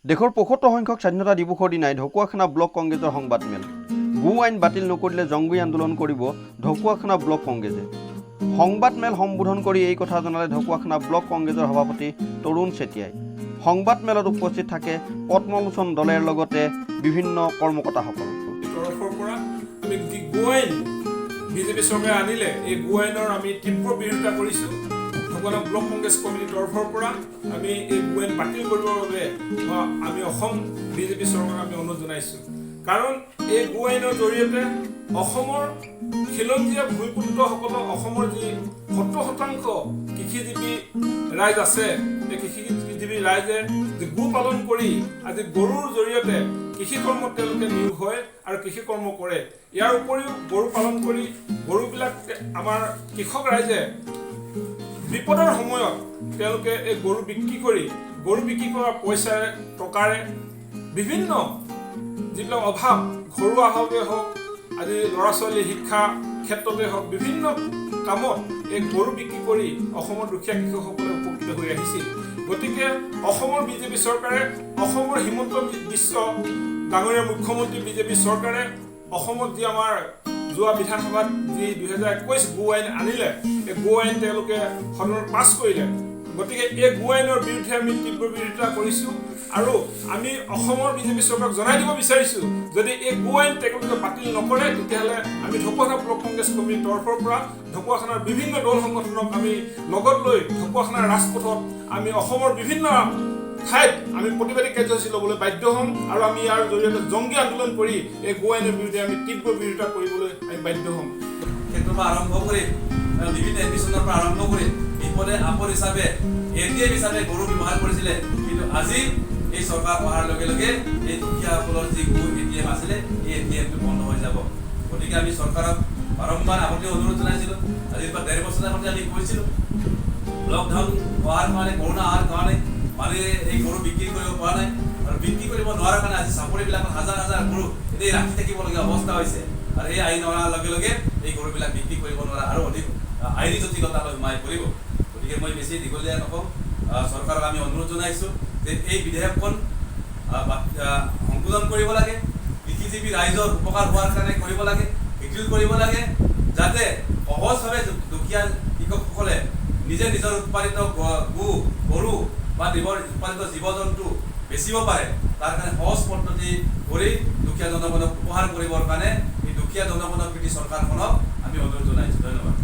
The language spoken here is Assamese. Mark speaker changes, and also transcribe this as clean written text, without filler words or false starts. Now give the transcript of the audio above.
Speaker 1: দেশৰ ৭৫ সংখ্যক স্বাধীনতা দিৱসৰ দিনাই ঢকুৱাখানা ব্লক কংগ্ৰেছৰ সংবাদমেল। গো আইন বাতিল নকৰিলে জংগী আন্দোলন কৰিব ঢকুৱাখানা ব্লক কংগ্ৰেছে। সংবাদমেল সম্বোধন কৰি এই কথা জনালে ঢকুৱাখানা ব্লক কংগ্ৰেছৰ সভাপতি তৰুণ চেতিয়াই। সংবাদমেলত উপস্থিত থাকে পদ্মলোচন দলেৰ লগতে বিভিন্ন কৰ্মকৰ্তাসকল।
Speaker 2: বিজেপি চৰকাৰে আনিলে এই গো আইনৰ আমি তীব্ৰ বিৰোধিতা কৰিছোঁ। ঢকুৱাখানা ব্লক কংগ্ৰেছ কমিটিৰ তৰফৰ পৰা আমি এই গো আইন বাতিল কৰিবৰ বাবে আমি অসম বিজেপি চৰকাৰক আমি অনুৰোধ জনাইছোঁ। কাৰণ এই গো আইনৰ জৰিয়তে অসমৰ খিলঞ্জীয়া ভূমিপুত্ৰসকলক অসমৰ যি ৭০% কৃষিজীৱী ৰাইজ আছে, এই কৃষিজীৱী ৰাইজে যি গো পালন কৰি আজি গৰুৰ জৰিয়তে কৃষি কৰ্মত তেওঁলোকে নিয়োগ হয় আৰু কৃষি কৰ্ম কৰে। ইয়াৰ উপৰিও গৰু পালন কৰি গৰুবিলাক আমাৰ কৃষক ৰাইজে বিপদৰ সময়ত তেওঁলোকে এই গৰু বিক্ৰী কৰা পইচাৰে টকাৰে বিভিন্ন যিবিলাক অভাৱ ঘৰুৱাভাৱে হওক, আজি ল'ৰা ছোৱালী শিক্ষা ক্ষেত্ৰতে হওক, বিভিন্ন কামত এই গৰু বিক্ৰী কৰি অসমৰ দুখীয়া কৃষকসকলে উপকৃত হৈ আহিছিল। গতিকে অসমৰ বিজেপি চৰকাৰে, অসমৰ হিমন্ত বিশ্ব ডাঙৰীয়া মুখ্যমন্ত্ৰী বিজেপি চৰকাৰে অসমত যি আমাৰ যোৱা বিধানসভাত যি 2021 গো আইন আনিলে, এই গো আইন তেওঁলোকে সদনত পাছ কৰিলে। গতিকে এই গো আইনৰ বিৰুদ্ধে আমি তীব্ৰ বিৰোধিতা কৰিছোঁ আৰু আমি অসমৰ বিজেপি চৰকাৰক জনাই দিব বিচাৰিছোঁ, যদি এই গো আইন তেওঁলোকে বাতিল নকৰে তেতিয়াহ'লে আমি ঢকুৱাখানা ব্লক কংগ্ৰেছ কমিটিৰ তৰফৰ পৰা ঢকুৱাখানাৰ বিভিন্ন দল সংগঠনক আমি লগত লৈ ঢকুৱাখানাৰ ৰাজপথত আমি অসমৰ বিভিন্ন ঠাইত আমি প্ৰতিবাদী কাৰ্যসূচী ল'বলৈ বাধ্য হ'ম আৰু আমি ইয়াৰ জৰিয়তে জংগী আন্দোলন কৰি এই গো আইনৰ বিৰুদ্ধে আমি তীব্ৰ বিৰোধিতা কৰিবলৈ আমি বাধ্য হ'ম।
Speaker 3: ক্ষেত্ৰৰ পৰা আৰম্ভ কৰি বিভিন্ন এডমিশ্যনৰ পৰা আৰম্ভ কৰি বিপদে আপদ হিচাপে এটিএম হিচাপে গৰু ব্যৱহাৰ কৰিছিলে, কিন্তু আজি এই চৰকাৰ অহাৰ লগে লগে এই দুখীয়াসকলৰ যি গো এটিএম আছিলে এই এটিএমটো বন্ধ হৈ যাব। গতিকে আমি চৰকাৰক বাৰম্বাৰ আগতে অনুৰোধ জনাইছিলোঁ। আজিৰ পৰা ১.৫ বছৰ আগতে আমি কৈছিলোঁ, লকডাউন হোৱাৰ কাৰণে, কৰোণা অহাৰ কাৰণে মানুহে এই গৰু বিক্ৰী কৰিব পৰা নাই আৰু বিক্ৰী কৰিব নোৱাৰাৰ কাৰণে আজি চাপৰিবিলাকত হাজাৰ হাজাৰ গৰু এনেই ৰাখি থাকিবলগীয়া অৱস্থা হৈছে। আৰু এই আইন অহাৰ লগে লগে এই গৰুবিলাক বিক্ৰী কৰিব নোৱাৰা আৰু অধিক আইনী জটিলতালৈ সোমাই পৰিব। গতিকে মই বেছি দীঘলীয়া নকওঁ, চৰকাৰক আমি অনুৰোধ জনাইছোঁ যে এই বিধেয়কখন সংশোধন কৰিব লাগে, কৃষিজীৱী ৰাইজৰ উপকাৰ হোৱাৰ কাৰণে কৰিব লাগে, শিথিল কৰিব লাগে, যাতে সহজভাৱে দুখীয়া কৃষকসকলে নিজৰ উৎপাদিত গৰু বা উৎপাদিত জীৱ জন্তু বেচিব পাৰে, তাৰ কাৰণে সহজ পদ্ধতি কৰি দুখীয়া জনগণক উপহাৰ কৰিবৰ কাৰণে এই দুখীয়া জনগণৰ প্ৰতি চৰকাৰখনক আমি অনুৰোধ জনাইছোঁ। ধন্যবাদ।